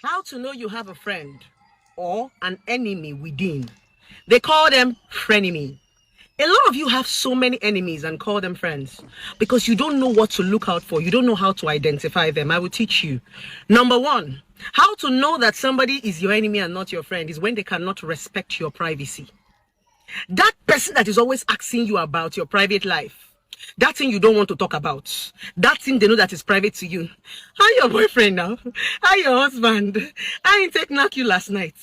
How to know you have a friend or an enemy within. They call them frenemy. A lot of you have so many enemies and call them friends because you don't know what to look out for. You don't know how to identify them. I will teach you. Number one, how to know that somebody is your enemy and not your friend is when they cannot respect your privacy. That person that is always asking you about your private life, that thing you don't want to talk about, that thing they know that is private to you. How your boyfriend now? How your husband? I ain't take knock you last night.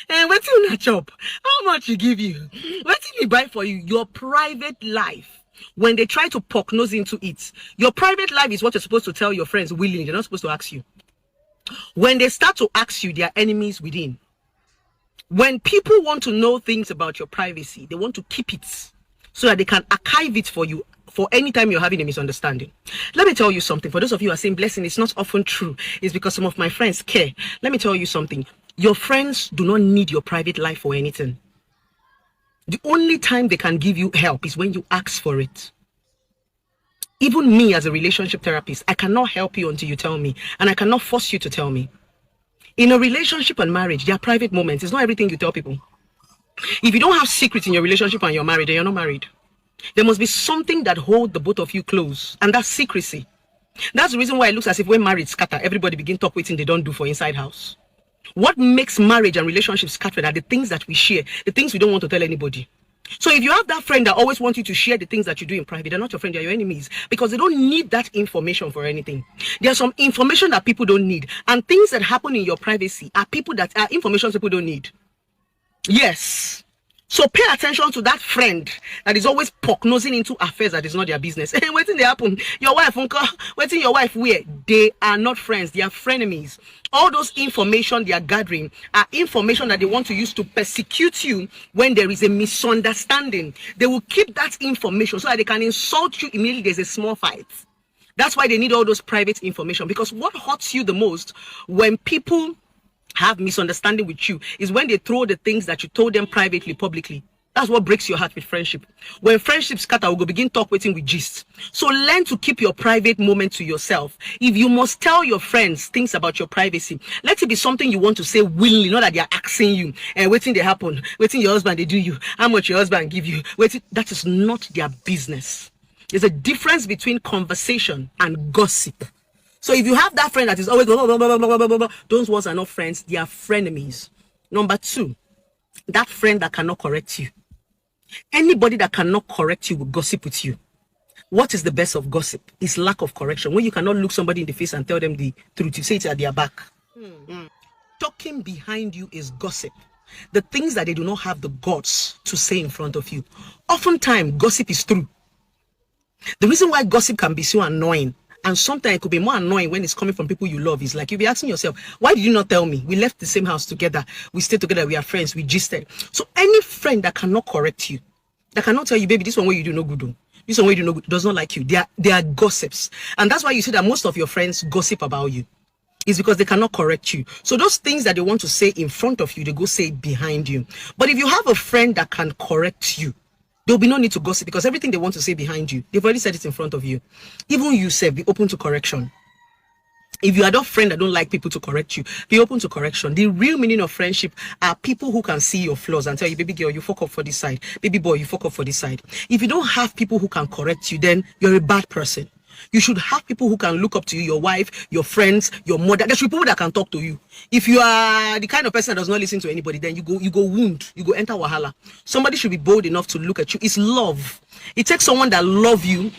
And what you not chop? How much you give you? What did he buy for you? Your private life. When they try to poke nose into it, your private life is what you're supposed to tell your friends willingly. They're not supposed to ask you. When they start to ask you, they are enemies within. When people want to know things about your privacy, they want to keep it so that they can archive it for you for any time you're having a misunderstanding. Let me tell you something. For those of you who are saying blessing is not often true, it's because some of my friends care. Let me tell you something. Your friends do not need your private life for anything. The only time they can give you help is when you ask for it. Even me as a relationship therapist, I cannot help you until you tell me, and I cannot force you to tell me. In a relationship and marriage, there are private moments. It's not everything you tell people. If you don't have secrets in your relationship and you're married, then you're not married. There must be something that holds the both of you close, and that's secrecy. That's the reason why it looks as if when marriage scatter, everybody begin talk waiting they don't do for inside house. What makes marriage and relationships scattered are the things that we share, the things we don't want to tell anybody. So if you have that friend that always wants you to share the things that you do in private, they're not your friend, they're your enemies, because they don't need that information for anything. There's some information that people don't need, and things that happen in your privacy are information people don't need. Yes. So pay attention to that friend that is always poke-nosing into affairs that is not their business. Hey, waiting they happen. Your wife, uncle, waiting your wife where? They are not friends, they are frenemies. All those information they are gathering are information that they want to use to persecute you when there is a misunderstanding. They will keep that information so that they can insult you immediately there's a small fight. That's why they need all those private information, because what hurts you the most when people have misunderstanding with you is when they throw the things that you told them privately publicly. That's what breaks your heart with friendship. When friendships scatter, we'll go begin talk waiting with gist. So learn to keep your private moment to yourself. If you must tell your friends things about your privacy, let it be something you want to say willingly, not that they are asking you and waiting they happen, waiting your husband they do you, how much your husband give you, waiting. That is not their business. There's a difference between conversation and gossip. So if you have that friend that is always blah, blah, blah, blah, blah, blah, blah, those ones are not friends, they are frenemies. Number two, that friend that cannot correct you. Anybody that cannot correct you will gossip with you. What is the best of gossip? It's lack of correction. When you cannot look somebody in the face and tell them the truth, you say it at their back. Talking behind you is gossip. The things that they do not have the guts to say in front of you. Oftentimes, gossip is true. The reason why gossip can be so annoying, and sometimes it could be more annoying when it's coming from people you love, is like you'll be asking yourself, why did you not tell me? We left the same house together. We stayed together. We are friends. We gisted. So any friend that cannot correct you, that cannot tell you, baby, this one way you do no good, oh. This one way you do no good, does not like you. They are gossips. And that's why you see that most of your friends gossip about you. It's because they cannot correct you. So those things that they want to say in front of you, they go say it behind you. But if you have a friend that can correct you, there'll be no need to gossip, because everything they want to say behind you, they've already said it in front of you. Even you say, be open to correction. If you are that friend that don't like people to correct you, be open to correction. The real meaning of friendship are people who can see your flaws and tell you, baby girl, you fuck up for this side. Baby boy, you fuck up for this side. If you don't have people who can correct you, then you're a bad person. You should have people who can look up to you, your wife, your friends, your mother. There should be people that can talk to you. If you are the kind of person that does not listen to anybody, then you go wound, you go enter wahala. Somebody should be bold enough to look at you. It's love. It takes someone that loves you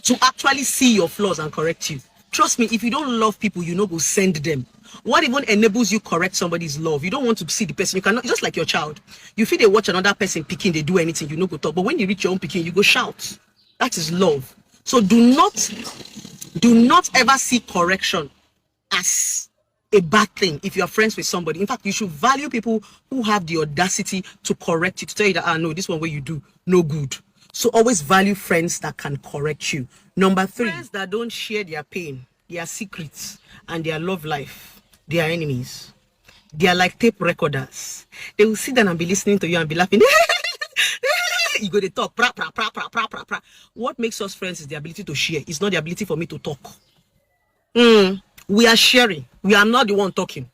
to actually see your flaws and correct you. Trust me, if you don't love people, you know, go send them. What even enables you correct somebody's love? You don't want to see the person. You cannot, just like your child. You feel they watch another person picking, they do anything, you know, go talk. But when you reach your own picking, you go shout. That is love. So do not ever see correction as a bad thing if you are friends with somebody. In fact, you should value people who have the audacity to correct you, to tell you that, no, this one way you do, no good. So always value friends that can correct you. Number three, friends that don't share their pain, their secrets, and their love life, they are enemies. They are like tape recorders. They will sit down and be listening to you and be laughing. You go to talk. What makes us friends is the ability to share. It's not the ability for me to talk. We are sharing. We are not the one talking.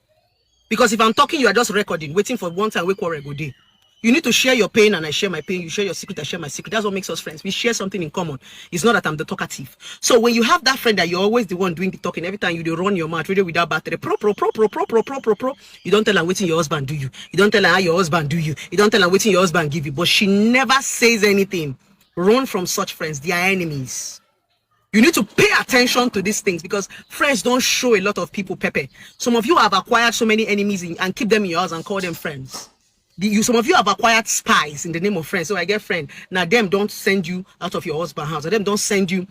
Because if I'm talking, you are just recording, waiting for one time we quarrel go day. You need to share your pain and I share my pain. You share your secret, I share my secret. That's what makes us friends. We share something in common. It's not that I'm the talkative. So when you have that friend that you're always the one doing the talking, every time you do run your mouth, radio without battery, you don't tell her waiting your husband do you. You don't tell her how your husband do you. You don't tell her waiting your husband give you. But she never says anything. Run from such friends. They are enemies. You need to pay attention to these things because friends don't show a lot of people pepper. Some of you have acquired so many enemies and keep them in your house and call them friends. Some of you have acquired spies in the name of friends. So I get friend. Now them don't send you out of your husband's house. Or them don't send you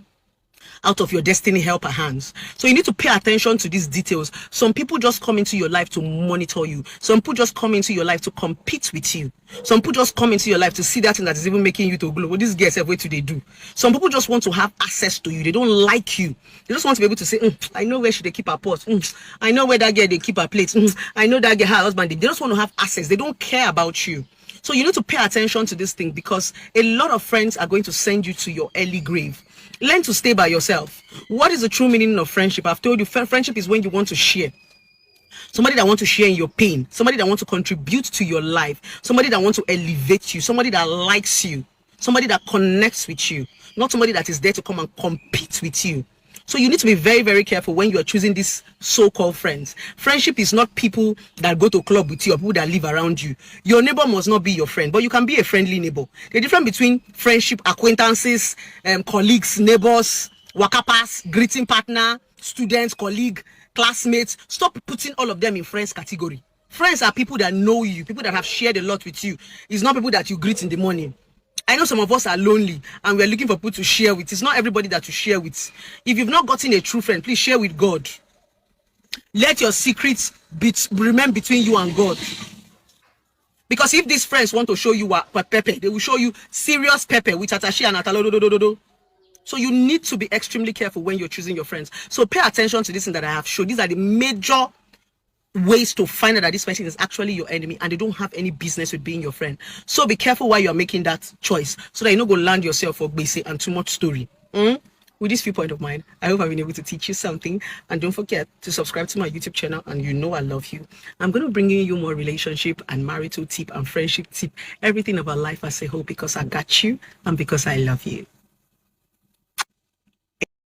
out of your destiny helper hands. So you need to pay attention to these details. Some people just come into your life to monitor you. Some people just come into your life to compete with you. Some people just come into your life to see that thing that is even making you to glow. What these girls have, what do they do? Some people just want to have access to you. They don't like you. They just want to be able to say, I know where should they keep her pot. I know where that girl they keep her plate. I know that girl her husband. They just want to have access. They don't care about you. So you need to pay attention to this thing because a lot of friends are going to send you to your early grave. Learn to stay by yourself. What is the true meaning of friendship? I've told you, friendship is when you want to share. Somebody that wants to share in your pain. Somebody that wants to contribute to your life. Somebody that wants to elevate you. Somebody that likes you. Somebody that connects with you. Not somebody that is there to come and compete with you. So you need to be very, very careful when you are choosing these so-called friends. Friendship is not people that go to club with you or people that live around you. Your neighbor must not be your friend, but you can be a friendly neighbor. The difference between friendship, acquaintances, colleagues, neighbors, wakapas, greeting partner, students, colleague, classmates. Stop putting all of them in friends category. Friends are people that know you, people that have shared a lot with you. It's not people that you greet in the morning. I know some of us are lonely and we're looking for people to share with. It's not everybody that you share with. If you've not gotten a true friend, please share with God. Let your secrets remain between you and God. Because if these friends want to show you what pepper, they will show you serious pepper with attaché and atalo. So you need to be extremely careful when you're choosing your friends. So pay attention to this thing that I have shown. These are the major ways to find out that this person is actually your enemy and they don't have any business with being your friend. So be careful while you're making that choice so that you don't go land yourself for basic and too much story. With this viewpoint of mine, I hope I've been able to teach you something. And don't forget to subscribe to my YouTube channel, and you know I love you. I'm going to bring in you more relationship and marital tip and friendship tip, everything about life as a whole, because I got you and because I love you.